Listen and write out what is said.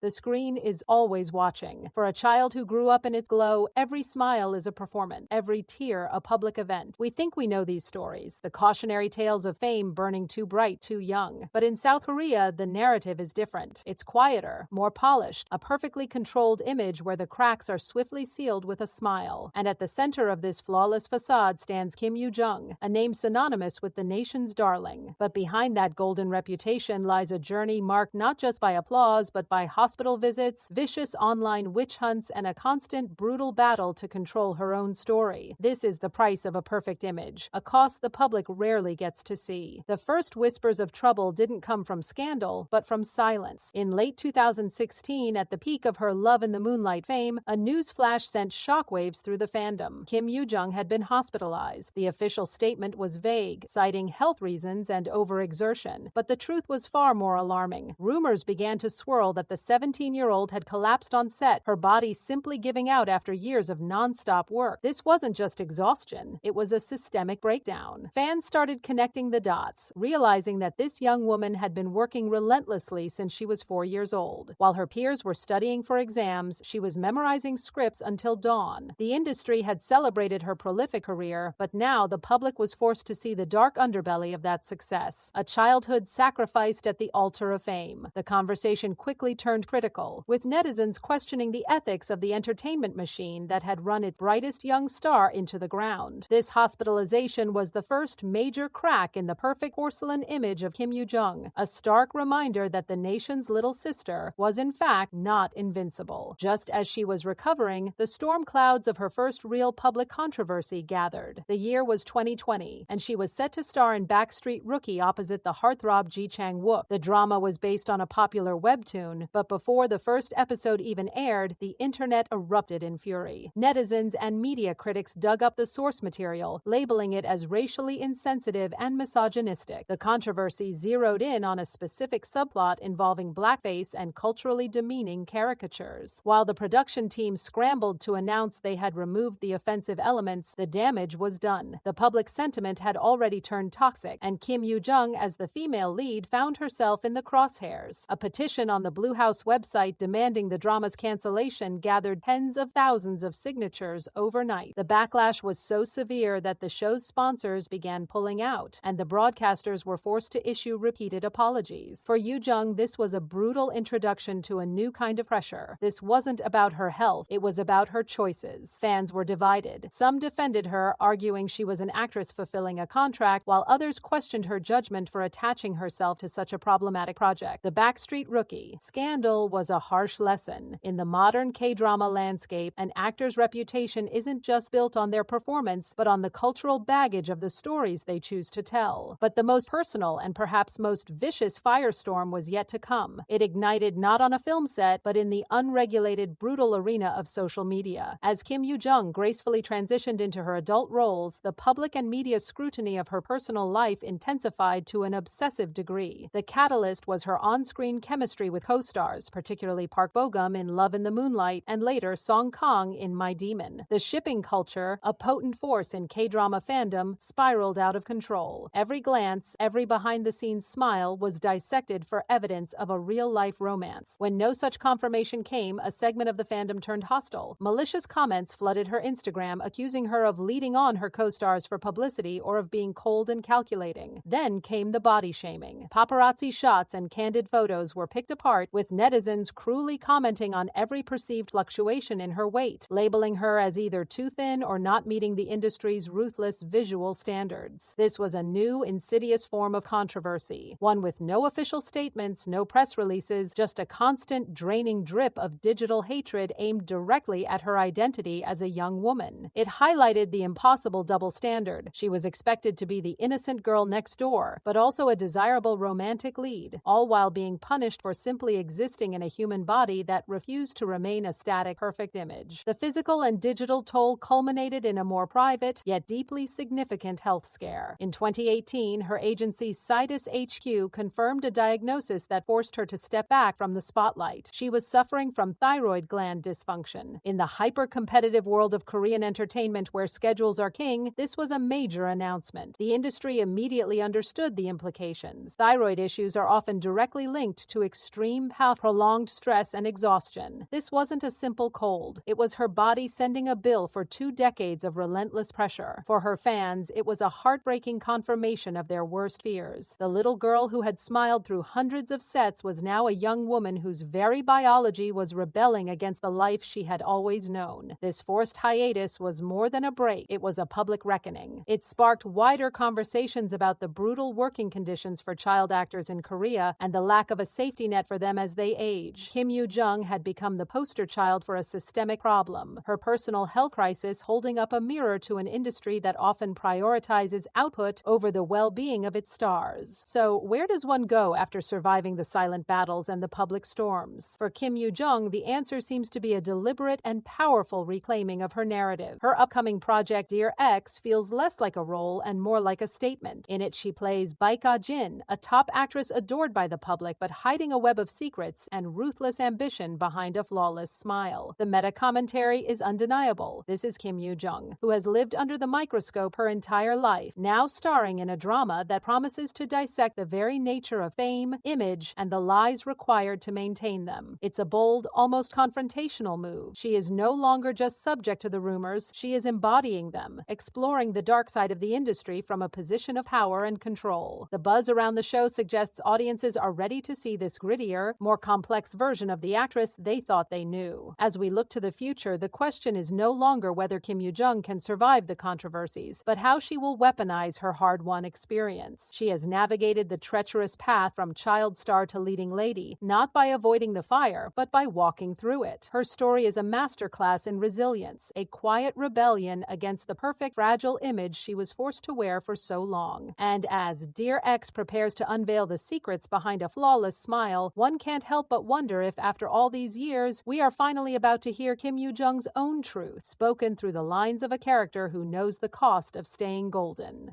The screen is always watching. For a child who grew up in its glow, every smile is a performance, every tear a public event. We think we know these stories, the cautionary tales of fame burning too bright too young. But in South Korea, the narrative is different. It's quieter, more polished, a perfectly controlled image where the cracks are swiftly sealed with a smile. And at the center of this flawless facade stands Kim Yoo-jung, a name synonymous with the nation's darling. But behind that golden reputation lies a journey marked not just by applause, but by hospital visits, vicious online witch hunts, and a constant, brutal battle to control her own story. This is the price of a perfect image, a cost the public rarely gets to see. The first whispers of trouble didn't come from scandal, but from silence. In late 2016, at the peak of her Love in the Moonlight fame, a news flash sent shockwaves through the fandom. Kim Yoo-jung had been hospitalized. The official statement was vague, citing health reasons and overexertion. But the truth was far more alarming. Rumors began to swirl that the 17-year-old had collapsed on set, her body simply giving out after years of non-stop work. This wasn't just exhaustion, it was a systemic breakdown. Fans started connecting the dots, realizing that this young woman had been working relentlessly since she was 4 years old. While her peers were studying for exams, she was memorizing scripts until dawn. The industry had celebrated her prolific career, but now the public was forced to see the dark underbelly of that success. A childhood sacrificed at the altar of fame. The conversation quickly turned critical, with netizens questioning the ethics of the entertainment machine that had run its brightest young star into the ground. This hospitalization was the first major crack in the perfect porcelain image of Kim Yoo-jung, a stark reminder that the nation's little sister was in fact not invincible. Just as she was recovering, the storm clouds of her first real public controversy gathered. The year was 2020, and she was set to star in Backstreet Rookie opposite the heartthrob Ji Chang-wook. The drama was based on a popular webtoon, but before the first episode even aired, the internet erupted in fury. Netizens and media critics dug up the source material, labeling it as racially insensitive and misogynistic. The controversy zeroed in on a specific subplot involving blackface and culturally demeaning caricatures. While the production team scrambled to announce they had removed the offensive elements, the damage was done. The public sentiment had already turned toxic, and Kim Yoo-jung, as the female lead, found herself in the crosshairs. A petition on the Blue House website demanding the drama's cancellation gathered tens of thousands of signatures overnight. The backlash was so severe that the show's sponsors began pulling out, and the broadcasters were forced to issue repeated apologies. For Yoo-jung, this was a brutal introduction to a new kind of pressure. This wasn't about her health, it was about her choices. Fans were divided. Some defended her, arguing she was an actress fulfilling a contract, while others questioned her judgment for attaching herself to such a problematic project. The Backstreet Rookie scandal was a harsh lesson. In the modern K-drama landscape, an actor's reputation isn't just built on their performance, but on the cultural baggage of the stories they choose to tell. But the most personal and perhaps most vicious firestorm was yet to come. It ignited not on a film set, but in the unregulated, brutal arena of social media. As Kim Yoo-jung gracefully transitioned into her adult roles, the public and media scrutiny of her personal life intensified to an obsessive degree. The catalyst was her on-screen chemistry with co-stars, particularly Park Bo-gum in Love in the Moonlight and later Song Kang in My Demon. The shipping culture, a potent force in K-drama fandom, spiraled out of control. Every glance, every behind-the-scenes smile was dissected for evidence of a real-life romance. When no such confirmation came, a segment of the fandom turned hostile. Malicious comments flooded her Instagram, accusing her of leading on her co-stars for publicity or of being cold and calculating. Then came the body shaming. Paparazzi shots and candid photos were picked apart, with netizens cruelly commenting on every perceived fluctuation in her weight, labeling her as either too thin or not meeting the industry's ruthless visual standards. This was a new, insidious form of controversy, one with no official statements, no press releases, just a constant, draining drip of digital hatred aimed directly at her identity as a young woman. It highlighted the impossible double standard. She was expected to be the innocent girl next door, but also a desirable romantic lead, all while being punished for simply existing in a human body that refused to remain a static, perfect image. The physical and digital toll culminated in a more private, yet deeply significant health scare. In 2018, her agency Citus HQ confirmed a diagnosis that forced her to step back from the spotlight. She was suffering from thyroid gland dysfunction. In the hyper-competitive world of Korean entertainment where schedules are king, this was a major announcement. The industry immediately understood the implications. Thyroid issues are often directly linked to extreme prolonged stress and exhaustion. This wasn't a simple cold. It was her body sending a bill for 2 decades of relentless pressure. For her fans, it was a heartbreaking confirmation of their worst fears. The little girl who had smiled through hundreds of sets was now a young woman whose very biology was rebelling against the life she had always known. This forced hiatus was more than a break. It was a public reckoning. It sparked wider conversations about the brutal working conditions for child actors in Korea and the lack of a safety net for them as they age. Kim Yoo-jung had become the poster child for a systemic problem, her personal health crisis holding up a mirror to an industry that often prioritizes output over the well-being of its stars. So, where does one go after surviving the silent battles and the public storms? For Kim Yoo-jung, the answer seems to be a deliberate and powerful reclaiming of her narrative. Her upcoming project, Dear X, feels less like a role and more like a statement. In it, she plays Baika Jin, a top actress adored by the public but hiding a web of secrets and ruthless ambition behind a flawless smile. The meta-commentary is undeniable. This is Kim Yoo-jung, who has lived under the microscope her entire life, now starring in a drama that promises to dissect the very nature of fame, image, and the lies required to maintain them. It's a bold, almost confrontational move. She is no longer just subject to the rumors, she is embodying them, exploring the dark side of the industry from a position of power and control. The buzz around the show suggests audiences are ready to see this grittier, more complex version of the actress they thought they knew. As we look to the future, the question is no longer whether Kim Yoo-jung can survive the controversies, but how she will weaponize her hard-won experience. She has navigated the treacherous path from child star to leading lady, not by avoiding the fire, but by walking through it. Her story is a masterclass in resilience, a quiet rebellion against the perfect, fragile image she was forced to wear for so long. And as Dear X prepares to unveil the secrets behind a flawless smile, one can't help but wonder if, after all these years, we are finally about to hear Kim Yoo-jung's own truth, spoken through the lines of a character who knows the cost of staying golden.